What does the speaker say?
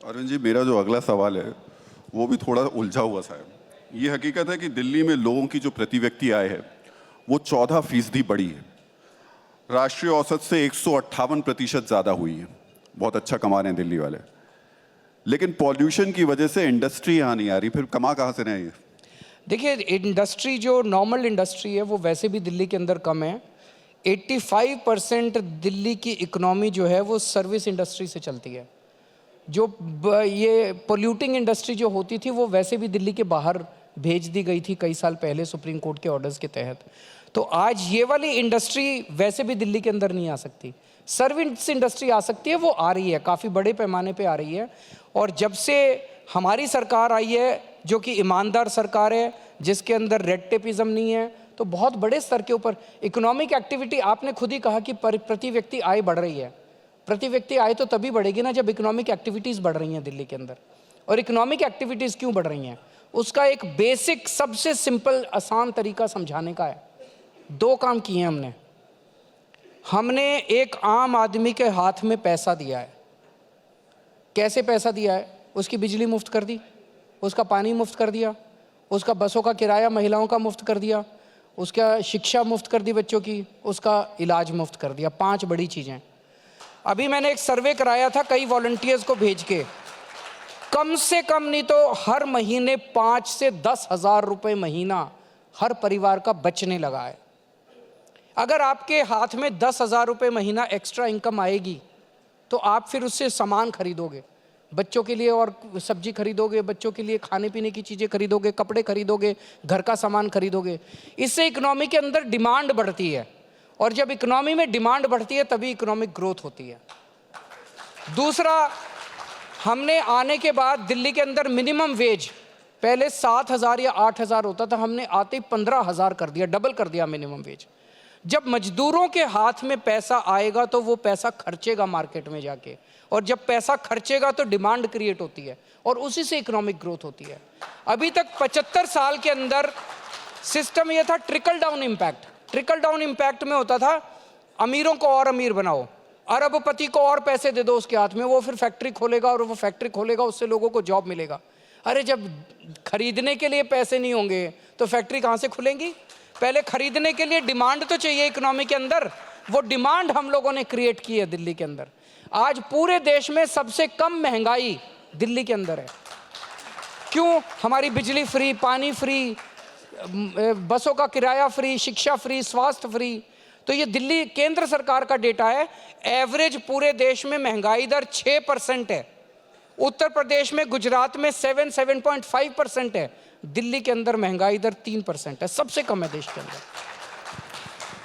अरुण जी, मेरा जो अगला सवाल है वो भी थोड़ा उलझा हुआ सा है। ये हकीकत है कि दिल्ली में लोगों की जो प्रति व्यक्ति आय है वो 14% बढ़ी है। राष्ट्रीय औसत से 158% ज़्यादा हुई है। बहुत अच्छा कमा रहे हैं दिल्ली वाले, लेकिन पॉल्यूशन की वजह से इंडस्ट्री यहाँ नहीं आ रही। फिर कमा कहाँ से रहे हैं? देखिए, इंडस्ट्री जो नॉर्मल इंडस्ट्री है वो वैसे भी दिल्ली के अंदर कम है। 85% दिल्ली की इकोनॉमी जो है वो सर्विस इंडस्ट्री से चलती है। जो ये पोल्यूटिंग इंडस्ट्री जो होती थी वो वैसे भी दिल्ली के बाहर भेज दी गई थी कई साल पहले सुप्रीम कोर्ट के ऑर्डर्स के तहत। तो आज ये वाली इंडस्ट्री वैसे भी दिल्ली के अंदर नहीं आ सकती। सर्विस इंडस्ट्री आ सकती है, वो आ रही है, काफ़ी बड़े पैमाने पे आ रही है। और जब से हमारी सरकार आई है जो कि ईमानदार सरकार है, जिसके अंदर रेड टेपिज्म नहीं है, तो बहुत बड़े स्तर के ऊपर इकोनॉमिक एक्टिविटी, आपने खुद ही कहा कि प्रति व्यक्ति आय बढ़ रही है। प्रति व्यक्ति आय तो तभी बढ़ेगी ना जब इकोनॉमिक एक्टिविटीज़ बढ़ रही हैं दिल्ली के अंदर। और इकोनॉमिक एक्टिविटीज़ क्यों बढ़ रही हैं, उसका एक बेसिक सबसे सिंपल आसान तरीका समझाने का है। 2 काम किए हैं हमने एक आम आदमी के हाथ में पैसा दिया है। कैसे पैसा दिया है? उसकी बिजली मुफ्त कर दी, उसका पानी मुफ्त कर दिया, उसका बसों का किराया महिलाओं का मुफ्त कर दिया, उसका शिक्षा मुफ्त कर दी बच्चों की, उसका इलाज मुफ्त कर दिया। 5 बड़ी चीज़ें। अभी मैंने एक सर्वे कराया था कई वॉलंटियर्स को भेज के, कम से कम नहीं तो हर महीने 5 से 10 हज़ार रुपये महीना हर परिवार का बचने लगा है। अगर आपके हाथ में 10 हज़ार रुपये महीना एक्स्ट्रा इनकम आएगी तो आप फिर उससे सामान खरीदोगे, बच्चों के लिए और सब्जी खरीदोगे, बच्चों के लिए खाने पीने की चीज़ें खरीदोगे, कपड़े खरीदोगे, घर का सामान खरीदोगे। इससे इकोनॉमी के अंदर डिमांड बढ़ती है, और जब इकोनॉमी में डिमांड बढ़ती है तभी इकोनॉमिक ग्रोथ होती है। दूसरा, हमने आने के बाद दिल्ली के अंदर मिनिमम वेज पहले 7,000 या 8,000 होता था, हमने आते ही 15,000 कर दिया, डबल कर दिया मिनिमम वेज। जब मजदूरों के हाथ में पैसा आएगा तो वो पैसा खर्चेगा मार्केट में जाके, और जब पैसा खर्चेगा तो डिमांड क्रिएट होती है और उसी से इकोनॉमिक ग्रोथ होती है। अभी तक 75 साल के अंदर सिस्टम ये था trickle down impact. Trickle down impact में होता था अमीरों को और अमीर बनाओ, अरबपति को और पैसे दे दो उसके हाथ में, वो फिर फैक्ट्री खोलेगा और वो फैक्ट्री खोलेगा, उससे लोगों को जॉब मिलेगा। अरे जब खरीदने के लिए पैसे नहीं होंगे तो फैक्ट्री कहाँ से खुलेंगी? पहले खरीदने के लिए डिमांड तो चाहिए इकोनॉमी के अंदर, वो डिमांड हम लोगों ने क्रिएट की है दिल्ली के अंदर। आज पूरे देश में सबसे कम महंगाई दिल्ली के अंदर है। क्यों? हमारी बिजली फ्री, पानी फ्री, बसों का किराया फ्री, शिक्षा फ्री, स्वास्थ्य फ्री। तो ये दिल्ली केंद्र सरकार का डेटा है। एवरेज पूरे देश में महंगाई दर 6% है। उत्तर प्रदेश में, गुजरात में 7.5% है। दिल्ली के अंदर महंगाई दर 3% है, सबसे कम है देश के अंदर।